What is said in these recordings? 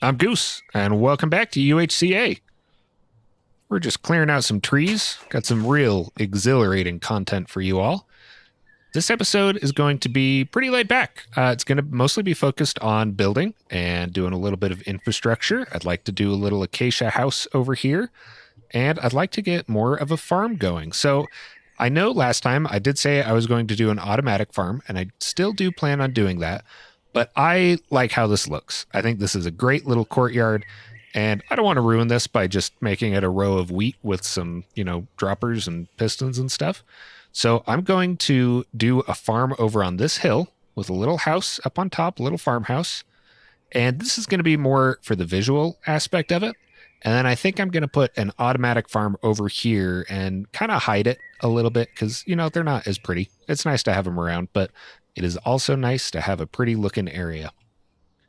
I'm Goose, and welcome back to UHCA. We're just clearing out some trees, got some real exhilarating content for you all. This episode is going to be pretty laid back. It's going to mostly be focused on building and doing a little bit of infrastructure. I'd like to do a little Acacia house over here, and I'd like to get more of a farm going. So I know last time I did say I was going to do an automatic farm, and I still do plan on doing that. But I like how this looks. I think this is a great little courtyard, and I don't want to ruin this by just making it a row of wheat with some, droppers and pistons and stuff. So I'm going to do a farm over on this hill with a little house up on top, a little farmhouse. And this is going to be more for the visual aspect of it. And then I think I'm going to put an automatic farm over here and kind of hide it a little bit because, they're not as pretty. It's nice to have them around, but it is also nice to have a pretty looking area.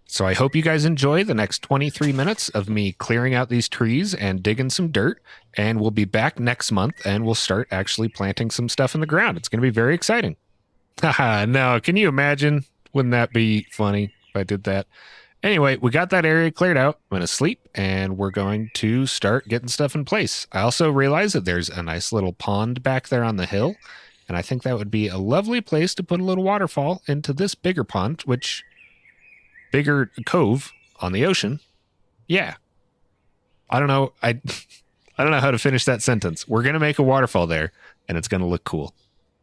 So I hope you guys enjoy the next 23 minutes of me clearing out these trees and digging some dirt. And we'll be back next month and we'll start actually planting some stuff in the ground. It's going to be very exciting. Haha, no, can you imagine? Wouldn't that be funny if I did that? Anyway, we got that area cleared out. I'm going to sleep and we're going to start getting stuff in place. I also realized that there's a nice little pond back there on the hill. And I think that would be a lovely place to put a little waterfall into this bigger pond, which bigger cove on the ocean. Yeah. I don't know. I don't know how to finish that sentence. We're going to make a waterfall there and it's going to look cool.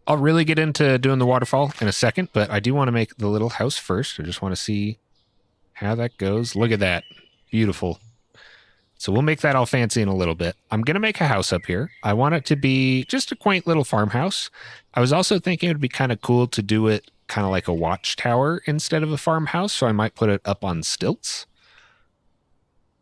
I'll really get into doing the waterfall in a second, but I do want to make the little house first. I just want to see how that goes. Look at that. Beautiful. So we'll make that all fancy in a little bit. I'm going to make a house up here. I want it to be just a quaint little farmhouse. I was also thinking it would be kind of cool to do it kind of like a watchtower instead of a farmhouse. So I might put it up on stilts.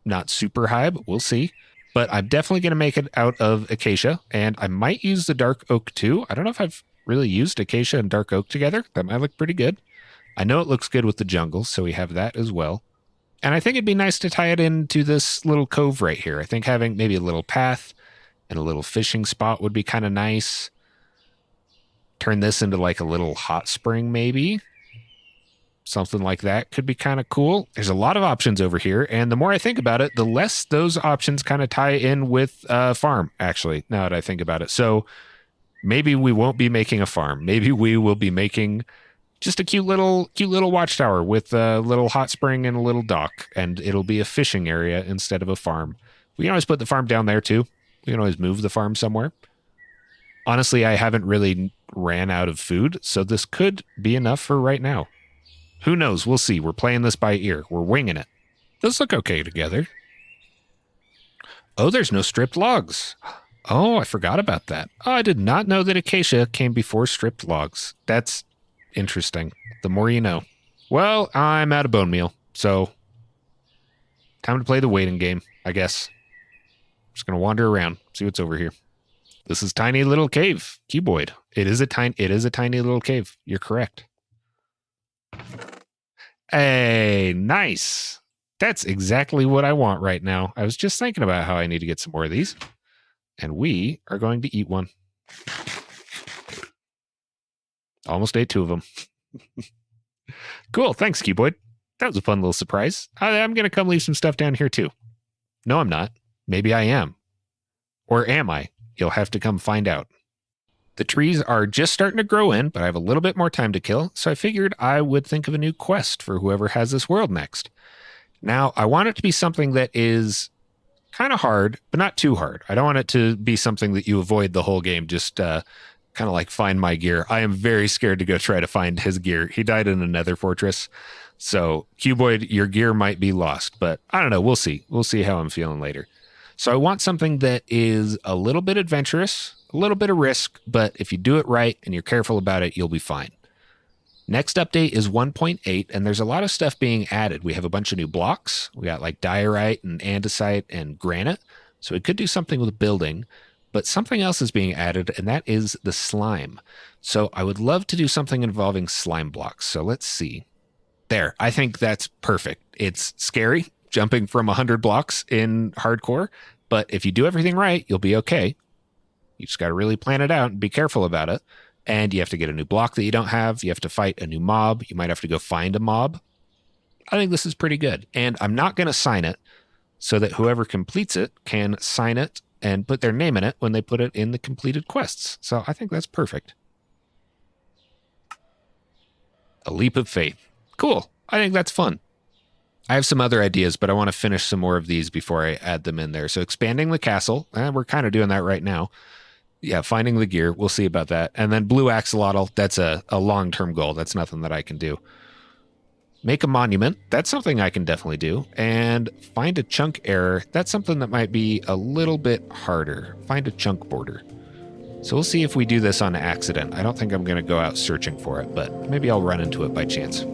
Not super high, but we'll see. But I'm definitely going to make it out of acacia. And I might use the dark oak too. I don't know if I've really used acacia and dark oak together. That might look pretty good. I know it looks good with the jungle, so we have that as well. And I think it'd be nice to tie it into this little cove right here. I think having maybe a little path and a little fishing spot would be kind of nice. Turn this into like a little hot spring maybe. Something like that could be kind of cool. There's a lot of options over here. And the more I think about it, the less those options kind of tie in with farm, actually, now that I think about it. So maybe we won't be making a farm. Maybe we will be making just a cute little watchtower with a little hot spring and a little dock, and it'll be a fishing area instead of a farm. We can always put the farm down there too. We can always move the farm somewhere. Honestly, I haven't really ran out of food, so this could be enough for right now. Who knows? We'll see. We're playing this by ear. We're winging it. Those look okay together. Oh, there's no stripped logs. Oh, I forgot about that. Oh, I did not know that acacia came before stripped logs. That's interesting. The more you know. Well, I'm out of bone meal, so time to play the waiting game, I guess. Just gonna wander around, see what's over here. This is tiny little cave, cuboid. It is a tiny little cave. You're correct. Hey, nice. That's exactly what I want right now. I was just thinking about how I need to get some more of these, and we are going to eat one. Almost ate two of them. Cool. Thanks, Cuboid. That was a fun little surprise. I'm going to come leave some stuff down here too. No, I'm not. Maybe I am. Or am I? You'll have to come find out. The trees are just starting to grow in, but I have a little bit more time to kill, so I figured I would think of a new quest for whoever has this world next. Now, I want it to be something that is kind of hard, but not too hard. I don't want it to be something that you avoid the whole game, just kind of like find my gear. I am very scared to go try to find his gear. He died in a nether fortress. So, Cuboid, your gear might be lost, but I don't know. We'll see. We'll see how I'm feeling later. So I want something that is a little bit adventurous, a little bit of risk, but if you do it right and you're careful about it, you'll be fine. Next update is 1.8, and there's a lot of stuff being added. We have a bunch of new blocks. We got like diorite and andesite and granite. So it could do something with building, but something else is being added, and that is the slime. So I would love to do something involving slime blocks. So let's see. There, I think that's perfect. It's scary, jumping from 100 blocks in hardcore, but if you do everything right, you'll be okay. You just got to really plan it out and be careful about it. And you have to get a new block that you don't have. You have to fight a new mob. You might have to go find a mob. I think this is pretty good. And I'm not going to sign it so that whoever completes it can sign it and put their name in it when they put it in the completed quests. So I think that's perfect. A leap of faith. Cool. I think that's fun. I have some other ideas, but I want to finish some more of these before I add them in there. So expanding the castle, we're kind of doing that right now. Yeah, finding the gear, we'll see about that. And then blue axolotl, that's a long-term goal. That's nothing that I can do. Make a monument, that's something I can definitely do. And find a chunk error, that's something that might be a little bit harder. Find a chunk border. So we'll see if we do this on accident. I don't think I'm going to go out searching for it, but maybe I'll run into it by chance.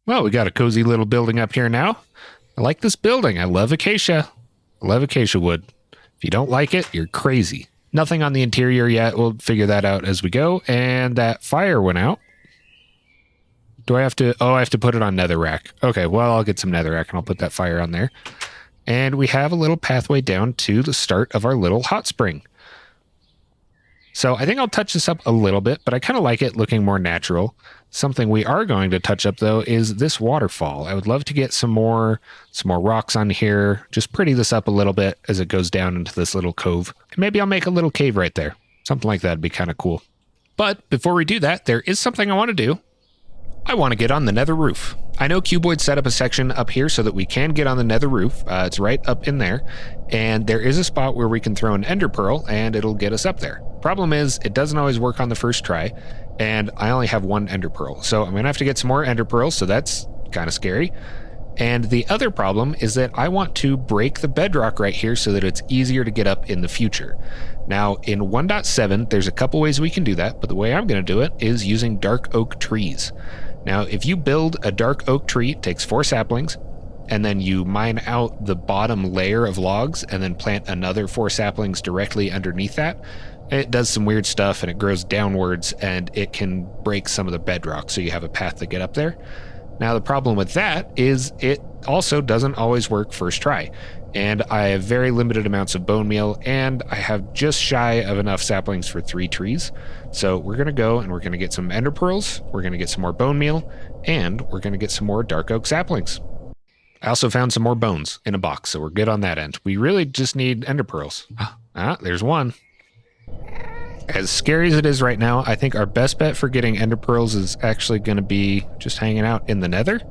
Well, we got a cozy little building up here now. I like this building. I love Acacia. I love Acacia wood. If you don't like it, you're crazy. Nothing on the interior yet. We'll figure that out as we go. And that fire went out. Do I have to? Oh, I have to put it on netherrack. Okay, well, I'll get some netherrack and I'll put that fire on there. And we have a little pathway down to the start of our little hot spring. So I think I'll touch this up a little bit, but I kind of like it looking more natural. Something we are going to touch up, though, is this waterfall. I would love to get some more rocks on here. Just pretty this up a little bit as it goes down into this little cove. And maybe I'll make a little cave right there. Something like that would be kind of cool. But before we do that, there is something I want to do. I want to get on the nether roof. I know Cuboid set up a section up here so that we can get on the nether roof. It's right up in there. And there is a spot where we can throw an ender pearl and it'll get us up there. Problem is, it doesn't always work on the first try. And I only have one ender pearl. So I'm going to have to get some more ender pearls. So that's kind of scary. And the other problem is that I want to break the bedrock right here so that it's easier to get up in the future. Now, in 1.7, there's a couple ways we can do that. But the way I'm going to do it is using dark oak trees. Now, if you build a dark oak tree, it takes 4 saplings, and then you mine out the bottom layer of logs and then plant another 4 saplings directly underneath that, it does some weird stuff and it grows downwards and it can break some of the bedrock so you have a path to get up there. Now, the problem with that is it also doesn't always work first try. And I have very limited amounts of bone meal, and I have just shy of enough saplings for 3 trees. So we're going to go and we're going to get some ender pearls, we're going to get some more bone meal, and we're going to get some more dark oak saplings. I also found some more bones in a box, so we're good on that end. We really just need ender pearls. There's one. As scary as it is right now, I think our best bet for getting ender pearls is actually going to be just hanging out in the nether.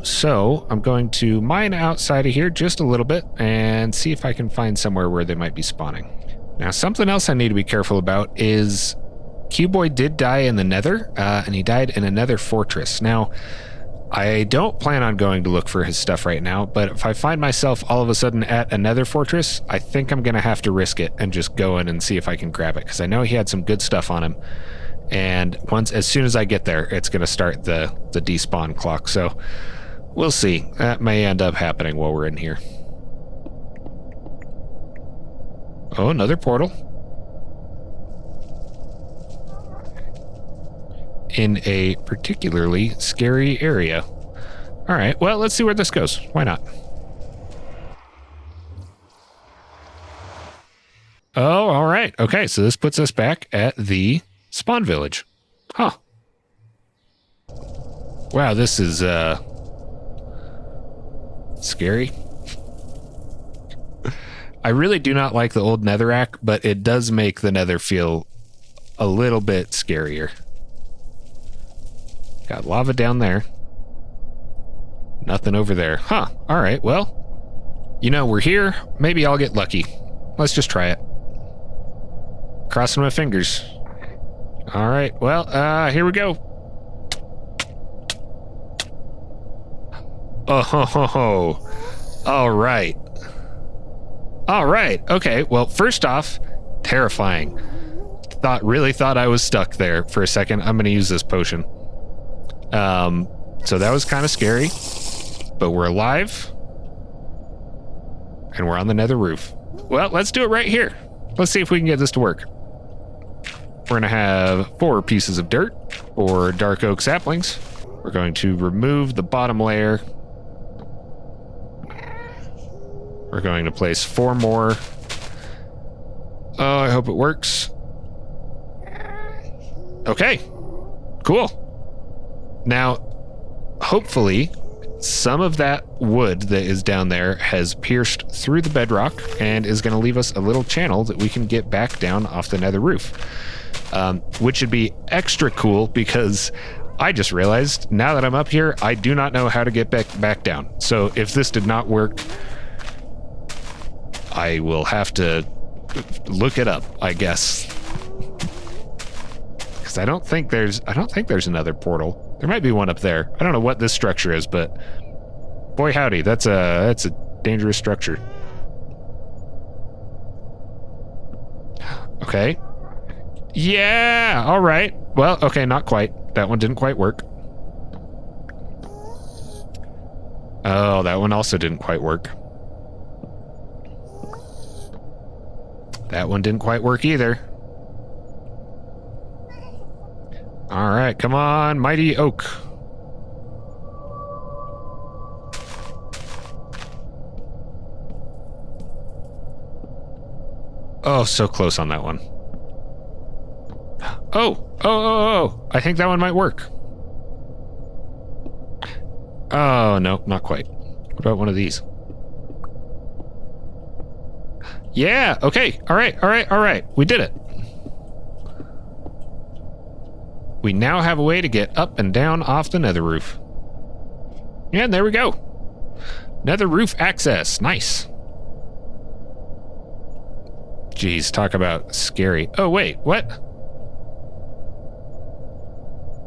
So I'm going to mine outside of here just a little bit and see if I can find somewhere where they might be spawning. Now, something else I need to be careful about is Cuboid did die in the nether, and he died in a nether fortress. Now, I don't plan on going to look for his stuff right now, but if I find myself all of a sudden at a nether fortress, I think I'm going to have to risk it and just go in and see if I can grab it, because I know he had some good stuff on him. And as soon as I get there, it's going to start the despawn clock. So we'll see. That may end up happening while we're in here. Oh, another portal. In a particularly scary area. All right, well, let's see where this goes. Why not? Oh, all right. Okay, so this puts us back at the spawn village. Huh. Wow, this is scary. I really do not like the old netherrack, but it does make the nether feel a little bit scarier. Got lava down there. Nothing over there. Huh. All right, well, you know, we're here. Maybe I'll get lucky. Let's just try it. Crossing my fingers. All right, well, here we go. Oh, ho, ho, ho. All right. All right. Okay, well, first off, terrifying. Really thought I was stuck there for a second. I'm going to use this potion. So that was kind of scary, but we're alive and we're on the nether roof. Well, let's do it right here. Let's see if we can get this to work. We're going to have 4 pieces of dirt or dark oak saplings. We're going to remove the bottom layer. We're going to place 4 more. Oh, I hope it works. Okay, cool. Now, hopefully, some of that wood that is down there has pierced through the bedrock and is going to leave us a little channel that we can get back down off the nether roof. Which would be extra cool because I just realized now that I'm up here, I do not know how to get back down. So if this did not work, I will have to look it up, I guess. Because I don't think there's another portal. There might be one up there. I don't know what this structure is, but boy howdy, that's a dangerous structure. Okay. Yeah, all right. Well, okay, not quite. That one didn't quite work. Oh, that one also didn't quite work. That one didn't quite work either. All right, come on, mighty oak. Oh, so close on that one. Oh, I think that one might work. Oh, no, not quite. What about one of these? Yeah, okay, all right. We did it. We now have a way to get up and down off the nether roof. And there we go. Nether roof access, nice. Jeez, talk about scary. Oh, wait, what?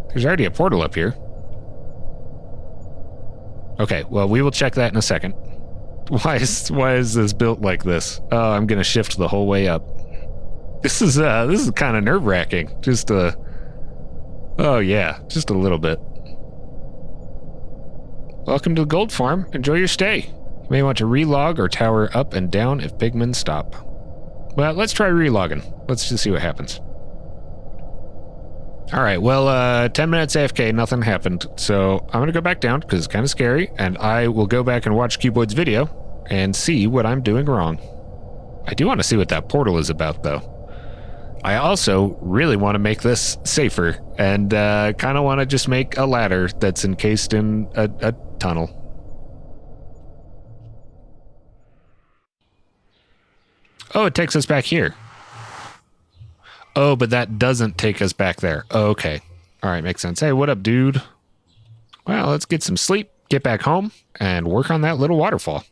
There's already a portal up here. Okay, well, we will check that in a second. Why is this built like this? Oh, I'm gonna shift the whole way up. This is kind of nerve-wracking. Oh yeah, just a little bit. Welcome to the gold farm. Enjoy your stay. You may want to relog or tower up and down if pigmen stop. Well, let's try relogging. Let's just see what happens. All right, well, 10 minutes AFK, nothing happened. So I'm going to go back down because it's kind of scary, and I will go back and watch Cuboid's video and see what I'm doing wrong. I do want to see what that portal is about, though. I also really want to make this safer and kind of want to just make a ladder that's encased in a tunnel. Oh, it takes us back here. Oh, but that doesn't take us back there. Oh, okay. All right, makes sense. Hey, what up, dude? Well, let's get some sleep, get back home, and work on that little waterfall.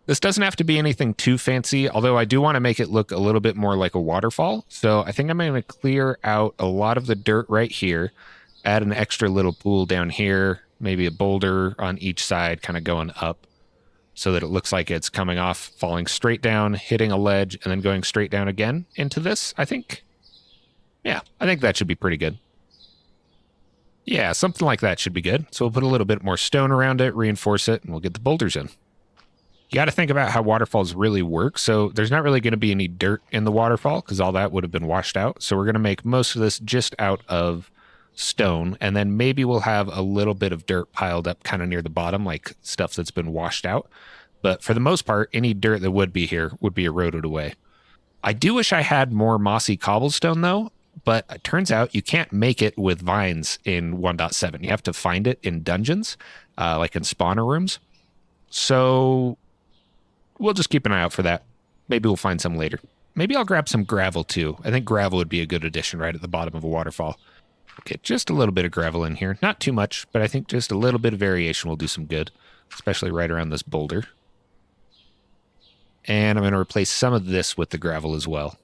This doesn't have to be anything too fancy, although I do want to make it look a little bit more like a waterfall. So I think I'm going to clear out a lot of the dirt right here, add an extra little pool down here, maybe a boulder on each side kind of going up so that it looks like it's coming off, falling straight down, hitting a ledge, and then going straight down again into this, I think. Yeah, I think that should be pretty good. Yeah, something like that should be good. So we'll put a little bit more stone around it, reinforce it, and we'll get the boulders in. You got to think about how waterfalls really work. So there's not really going to be any dirt in the waterfall because all that would have been washed out. So we're going to make most of this just out of stone, and then maybe we'll have a little bit of dirt piled up kind of near the bottom, like stuff that's been washed out. But for the most part, any dirt that would be here would be eroded away. I do wish I had more mossy cobblestone, though, but it turns out you can't make it with vines in 1.7. You have to find it in dungeons, like in spawner rooms. So we'll just keep an eye out for that. Maybe we'll find some later. Maybe I'll grab some gravel, too. I think gravel would be a good addition right at the bottom of a waterfall. Get just a little bit of gravel in here. Not too much, but I think just a little bit of variation will do some good, especially right around this boulder. And I'm going to replace some of this with the gravel as well.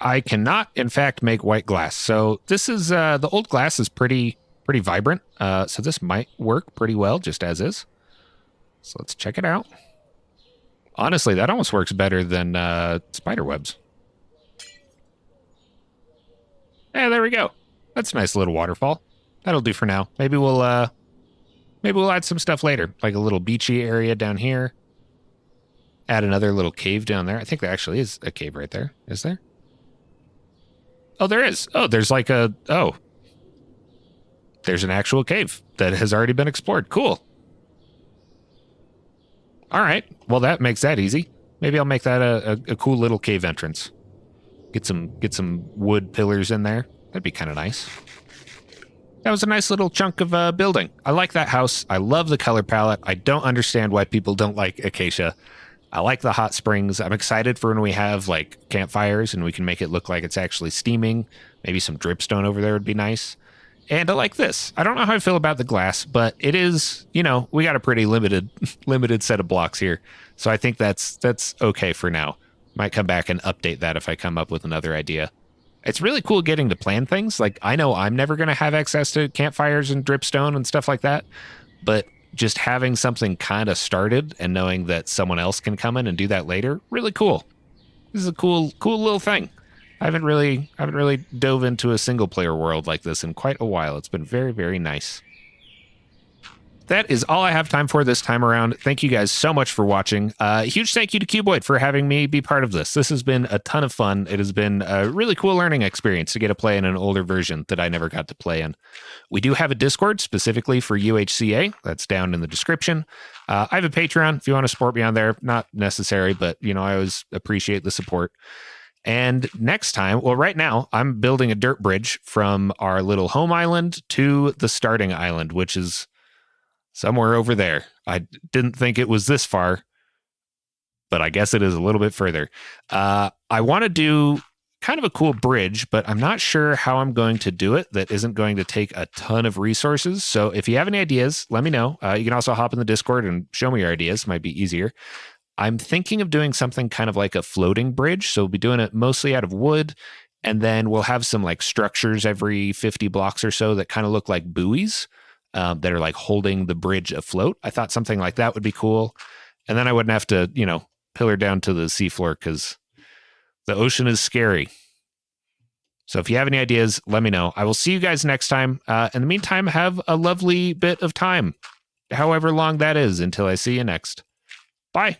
I cannot, in fact, make white glass. So this is, the old glass is pretty vibrant. So this might work pretty well just as is. So let's check it out. Honestly, that almost works better than spider webs. Yeah, there we go. That's a nice little waterfall. That'll do for now. Maybe we'll add some stuff later, like a little beachy area down here. Add another little cave down there. I think there actually is a cave right there. Is there? Oh, there is. Oh, there's like a... Oh. There's an actual cave that has already been explored. Cool. All right. Well, that makes that easy. Maybe I'll make that a cool little cave entrance. Get some wood pillars in there. That'd be kind of nice. That was a nice little chunk of building. I like that house. I love the color palette. I don't understand why people don't like Acacia. I like the hot springs. I'm excited for when we have like campfires and we can make it look like it's actually steaming. Maybe some dripstone over there would be nice. And I like this. I don't know how I feel about the glass, but it is, you know, we got a pretty limited set of blocks here. So I think that's okay for now. Might come back and update that if I come up with another idea. It's really cool getting to plan things. Like, I know I'm never going to have access to campfires and dripstone and stuff like that, but just having something kind of started and knowing that someone else can come in and do that later, really cool. This is a cool little thing. I haven't really dove into a single player world like this in quite a while. It's been very, very nice. That is all I have time for this time around. Thank you guys so much for watching. Huge thank you to Cuboid for having me be part of this. This has been a ton of fun. It has been a really cool learning experience to get to play in an older version that I never got to play in. We do have a Discord specifically for UHCA. That's down in the description. I have a Patreon if you want to support me on there. Not necessary, but you know, I always appreciate the support. And next time, well, right now, I'm building a dirt bridge from our little home island to the starting island, which is somewhere over there. I didn't think it was this far, but I guess it is a little bit further. I want to do kind of a cool bridge, but I'm not sure how I'm going to do it that isn't going to take a ton of resources. So if you have any ideas, let me know. You can also hop in the Discord and show me your ideas. Might be easier. I'm thinking of doing something kind of like a floating bridge. So we'll be doing it mostly out of wood. And then we'll have some like structures every 50 blocks or so that kind of look like buoys that are like holding the bridge afloat. I thought something like that would be cool. And then I wouldn't have to, you know, pillar down to the seafloor because the ocean is scary. So if you have any ideas, let me know. I will see you guys next time. In the meantime, have a lovely bit of time, however long that is, until I see you next. Bye.